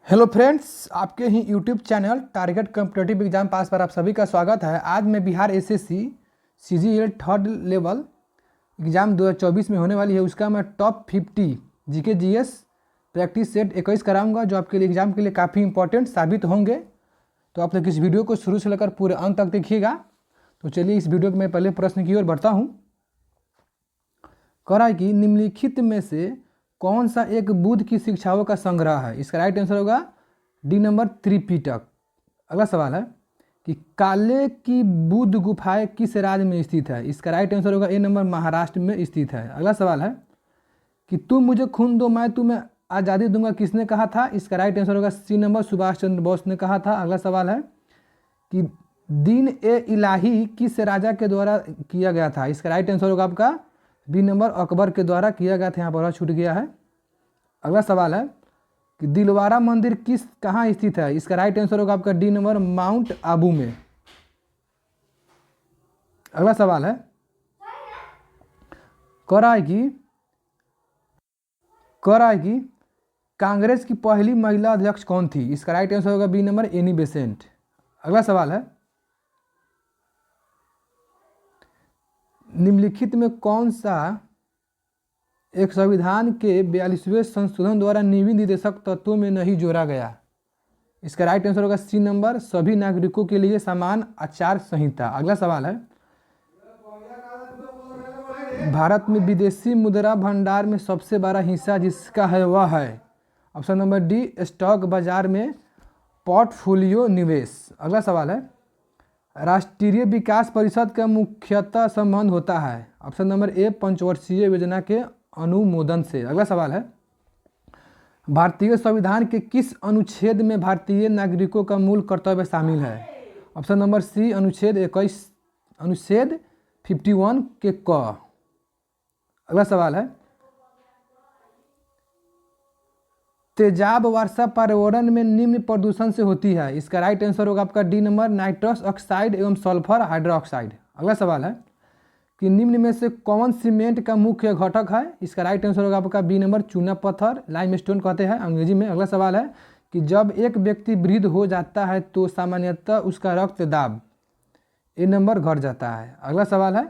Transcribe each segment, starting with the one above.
Hello friends, आपके ही YouTube channel target competitive exam pass पर आप सभी का स्वागत है। आज मैं Bihar SSC CGL third level exam 2024 में होने वाली है उसका मैं top 50 GK GS practice set 21 कराऊंगा, जो आपके लिए एग्ज़ाम के लिए काफ़ी इंपॉर्टेंट साबित होंगे। तो आप लोग इस वीडियो को शुरू से लेकर पूरे अंत तक देखिएगा। तो चलिए इस वीडियो में पहले प्रश्न की ओर बढ़ता हूँ। कह रहा है कि निम्नलिखित में से कौन सा एक बुद्ध की शिक्षाओं का संग्रह है। इसका राइट आंसर होगा डी नंबर त्रिपिटक। अगला सवाल है कि काले की बुद्ध गुफाएं किस राज्य में स्थित है। इसका राइट आंसर होगा ए नंबर महाराष्ट्र में स्थित है। अगला सवाल है कि तुम मुझे खून दो मैं तुम्हें आज़ादी दूंगा किसने कहा था। इसका राइट आंसर होगा सी नंबर सुभाष चंद्र बोस ने कहा था। अगला सवाल है कि दीन ए इलाही किस राजा के द्वारा किया गया था। इसका राइट आंसर होगा आपका बी नंबर अकबर के द्वारा किया गया था। यहाँ पर छूट गया है। अगला सवाल है कि दिलवारा मंदिर कहाँ स्थित है। इसका राइट आंसर होगा आपका डी नंबर माउंट आबू में। अगला सवाल है कह रहा है कि कांग्रेस की पहली महिला अध्यक्ष कौन थी। इसका राइट आंसर होगा बी नंबर एनी बेसेंट। अगला सवाल है निम्नलिखित में कौन सा एक संविधान के 42वें संशोधन द्वारा निविदा निर्देशक तत्वों में नहीं जोड़ा गया। इसका राइट आंसर होगा सी नंबर सभी नागरिकों के लिए समान आचार संहिता। अगला सवाल है भारत में विदेशी मुद्रा भंडार में सबसे बड़ा हिस्सा जिसका है वह है। ऑप्शन नंबर डी स्टॉक बाजार में पोर्टफोलियो निवेश। अगला सवाल है राष्ट्रीय विकास परिषद का मुख्यतः संबंध होता है। ऑप्शन नंबर ए पंचवर्षीय योजना के अनुमोदन से। अगला सवाल है भारतीय संविधान के किस अनुच्छेद में भारतीय नागरिकों का मूल कर्तव्य शामिल है। ऑप्शन नंबर सी अनुच्छेद 51 के क। अगला सवाल है तेजाब वर्षा पर्यावरण में निम्न प्रदूषण से होती है। इसका राइट आंसर होगा आपका डी नंबर नाइट्रस ऑक्साइड एवं सल्फर हाइड्रोक्साइड। अगला सवाल है कि निम्न में से कौन सीमेंट का मुख्य घटक है। इसका राइट आंसर होगा आपका बी नंबर चूना पत्थर लाइमस्टोन कहते हैं अंग्रेजी में। अगला सवाल है कि जब एक व्यक्ति वृद्ध हो जाता है तो सामान्यतः उसका रक्तदाब ए नंबर घट जाता है। अगला सवाल है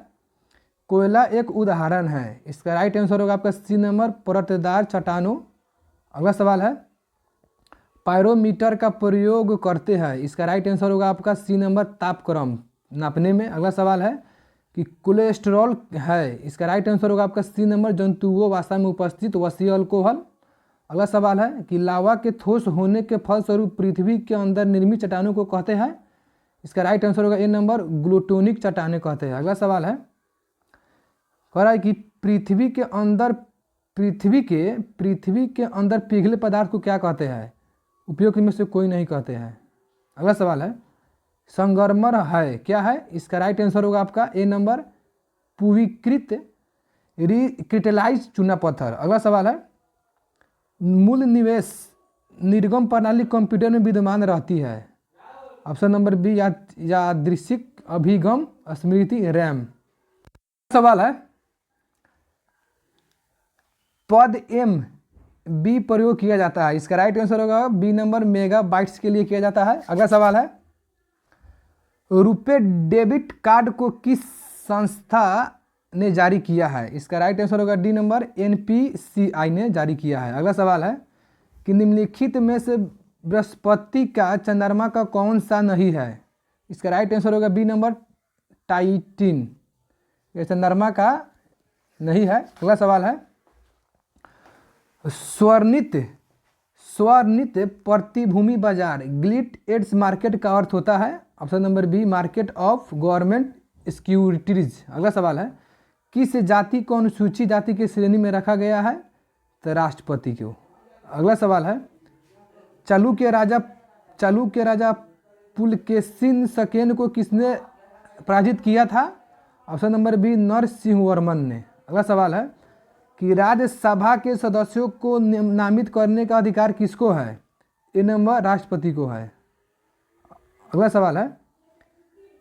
कोयला एक उदाहरण है। इसका राइट आंसर होगा आपका सी नंबर परतदार चट्टानों। अगला सवाल है पायरोमीटर का प्रयोग करते हैं। इसका राइट आंसर होगा आपका सी नंबर तापक्रम नापने में। अगला सवाल है कि कोलेस्ट्रॉल है। इसका राइट आंसर होगा आपका सी नंबर जंतुओं वसा में उपस्थित वसीय अल्कोहल। अगला सवाल है कि लावा के ठोस होने के फलस्वरूप पृथ्वी के अंदर निर्मित चट्टानों को कहते हैं। इसका राइट आंसर होगा ए नंबर ग्लूटोनिक चट्टानें कहते हैं। अगला सवाल है कह रहा है कि पृथ्वी के अंदर पिघले पदार्थ को क्या कहते हैं। उपयोग में से कोई नहीं कहते हैं। अगला सवाल है संगमरमर है क्या है। इसका राइट आंसर होगा आपका ए नंबर पूरीकृत क्रिस्टलाइज्ड चूना पत्थर। अगला सवाल है मूल निवेश निर्गम प्रणाली कंप्यूटर में विद्यमान रहती है। ऑप्शन नंबर बी यादृच्छिक अभिगम स्मृति रैम। सवाल है पद एम बी प्रयोग किया जाता है। इसका राइट आंसर होगा बी नंबर मेगा बाइट्स के लिए किया जाता है। अगला सवाल है रुपे डेबिट कार्ड को किस संस्था ने जारी किया है। इसका राइट आंसर होगा डी नंबर एनपीसीआई ने जारी किया है। अगला सवाल है कि निम्नलिखित में से बृहस्पति का चंद्रमा का कौन सा नहीं है। इसका राइट आंसर होगा बी नंबर टाइटिन, ये चंद्रमा का नहीं है। अगला सवाल है स्वर्णित प्रतिभूमि बाजार ग्लिट एड्स मार्केट का अर्थ होता है। Option number B market of government securities. अगला सवाल है किस जाति को अनुसूचित जाति की श्रेणी में रखा गया है तो राष्ट्रपति को। अगला सवाल है चालुक्य राजा पुलकेशिन सकेन को किसने पराजित किया था। ऑप्शन नंबर बी नरसिंहवर्मन ने। अगला सवाल है कि राज्यसभा के सदस्यों को नामित करने का अधिकार किसको है। ए नंबर राष्ट्रपति को है। अगला सवाल है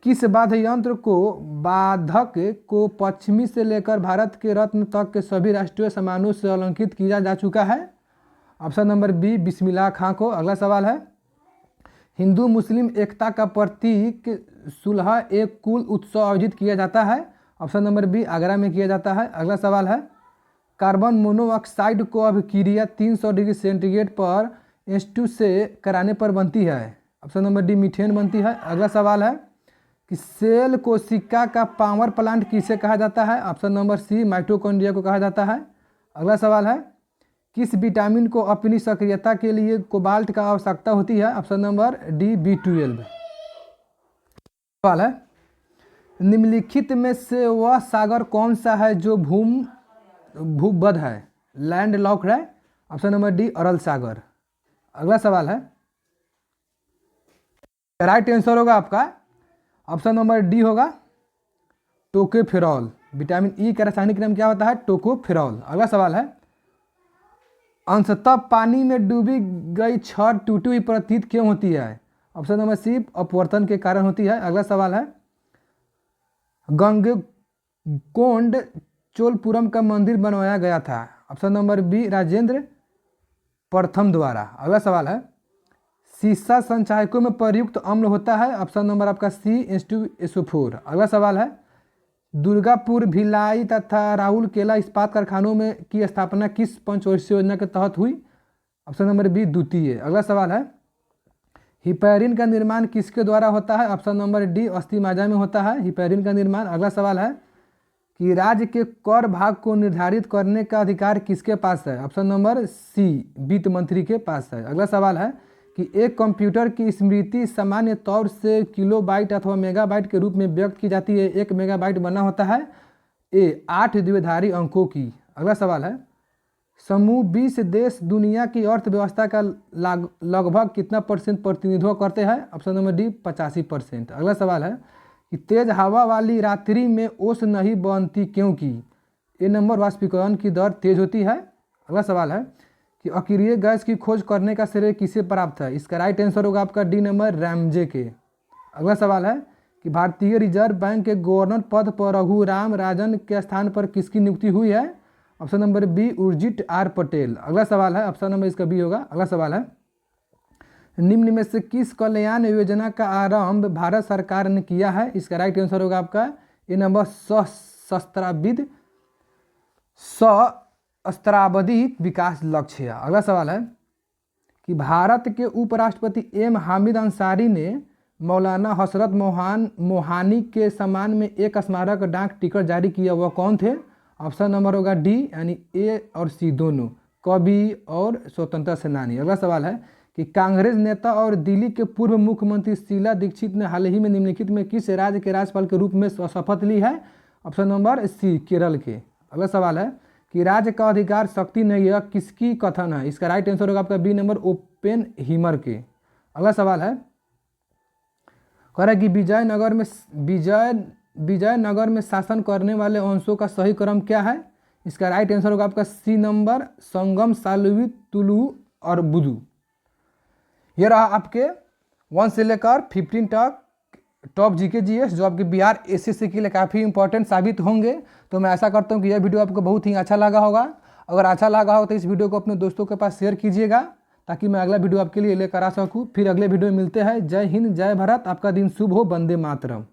किस वाद्य यंत्र को बाधक को पश्चिमी से लेकर भारत के रत्न तक के सभी राष्ट्रीय सम्मानों से अलंकृत किया जा चुका है। ऑप्शन नंबर बी बिस्मिल्लाह खां को। अगला सवाल है, हिंदू मुस्लिम एकता का प्रतीक सुलह एक कुल उत्सव आयोजित किया जाता है। ऑप्शन नंबर बी आगरा में किया जाता है। अगला सवाल है, कार्बन मोनोऑक्साइड को अभिक्रिया 300 डिग्री सेंटीग्रेड पर H2 से कराने पर बनती है। ऑप्शन नंबर डी मीथेन बनती है। अगला सवाल है कि सेल कोशिका का पावर प्लांट किसे कहा जाता है। ऑप्शन नंबर सी माइटोकॉन्ड्रिया को कहा जाता है। अगला सवाल है, किस विटामिन को अपनी सक्रियता के लिए कोबाल्ट का आवश्यकता होती है। Option number D B12। सवाल है, निम्नलिखित में से वह सागर कौन सा है जो भूबद्ध है, लैंड लॉक्ड है। ऑप्शन नंबर डी अरल सागर। अगला सवाल है, राइट आंसर होगा आपका ऑप्शन नंबर डी होगा टोकोफेरॉल। विटामिन ई का रासायनिक नाम क्या होता है, टोकोफेरॉल। अगला सवाल है, अंशतः पानी में डूबी गई छड़ टूटी हुई प्रतीत क्यों होती है। ऑप्शन नंबर सी अपवर्तन के कारण होती है। अगला सवाल है, गंगकोंड चोलपुरम का मंदिर बनवाया गया था। ऑप्शन नंबर बी राजेंद्र प्रथम द्वारा। अगला सवाल है, सीसा संचायकों में प्रयुक्त अम्ल होता है। ऑप्शन नंबर आपका सी H2SO4। अगला सवाल है, दुर्गापुर, भिलाई तथा राउरकेला इस्पात कारखानों में की स्थापना किस पंचवर्षीय योजना के तहत हुई। ऑप्शन नंबर बी द्वितीय। अगला सवाल है, हिपैरिन का निर्माण किसके द्वारा होता है। ऑप्शन नंबर डी अस्थिमाजा में होता है हिपैरिन का निर्माण। अगला सवाल है कि राज्य के कर भाग को निर्धारित करने का अधिकार किसके पास है। ऑप्शन नंबर सी वित्त मंत्री के पास है। अगला सवाल है कि एक कंप्यूटर की स्मृति सामान्य तौर से किलोबाइट अथवा मेगाबाइट के रूप में व्यक्त की जाती है। 1 मेगाबाइट बना होता है 8 द्विधारी अंकों की। अगला सवाल है, समूह 20 देश दुनिया की अर्थव्यवस्था का लगभग कितना परसेंट प्रतिनिधित्व करते हैं। Option number D 85%। अगला सवाल है कि तेज हवा वाली रात्रि में ओस नहीं बनती क्योंकि ए नंबर वाष्पीकरण की दर तेज होती है। अगला सवाल है कि अक्रिय गैस की खोज करने का श्रेय किसे प्राप्त है। इसका राइट आंसर होगा आपका डी नंबर रैमजे के। अगला सवाल है कि भारतीय रिजर्व बैंक के गवर्नर पद पर रघुराम राजन के स्थान पर किसकी नियुक्ति हुई है। Option number B Urjit R Patel. अगला सवाल है, ऑप्शन नंबर इसका बी होगा। अगला सवाल है, निम्न में से किस कल्याण योजना का आरंभ भारत सरकार ने किया है। इसका राइट आंसर होगा आपका ए नंबर सहस्त्राब्दी विकास लक्ष्य। अगला सवाल है कि भारत के उपराष्ट्रपति एम हामिद अंसारी ने मौलाना हसरत मोहानी के सम्मान में एक स्मारक डाक टिकट जारी किया, वह कौन थे। ऑप्शन नंबर होगा डी यानी ए और सी दोनों, कवि और स्वतंत्रता सेनानी। अगला सवाल है कि कांग्रेस नेता और दिल्ली के पूर्व मुख्यमंत्री शीला दीक्षित ने हाल ही में निम्नलिखित में किस राज्य के राज्यपाल के रूप में शपथ ली है। ऑप्शन नंबर सी केरल के। अगला सवाल है कि राज्य का अधिकार शक्ति नहीं है किसकी कथन है। इसका राइट आंसर होगा आपका बी नंबर ओपेन हीमर के। अगला सवाल है, कह रहा है कि विजयनगर में शासन करने वाले अंशों का सही क्रम क्या है। इसका राइट आंसर होगा आपका सी नंबर संगम, सालुवी, तुलु और बुदु। ये रहा आपके 1 से लेकर 15 तक टॉप जीके जीएस जो आपके बिहार एसएससी के लिए काफ़ी इंपॉर्टेंट साबित होंगे। तो मैं ऐसा करता हूँ कि यह वीडियो आपको बहुत ही अच्छा लगा होगा। अगर अच्छा लगा हो तो इस वीडियो को अपने दोस्तों के पास शेयर कीजिएगा ताकि मैं अगला वीडियो आपके लिए लेकर आ सकूँ। फिर अगले वीडियो में मिलते हैं। जय हिंद, जय भारत, आपका दिन शुभ हो। वंदे मातरम।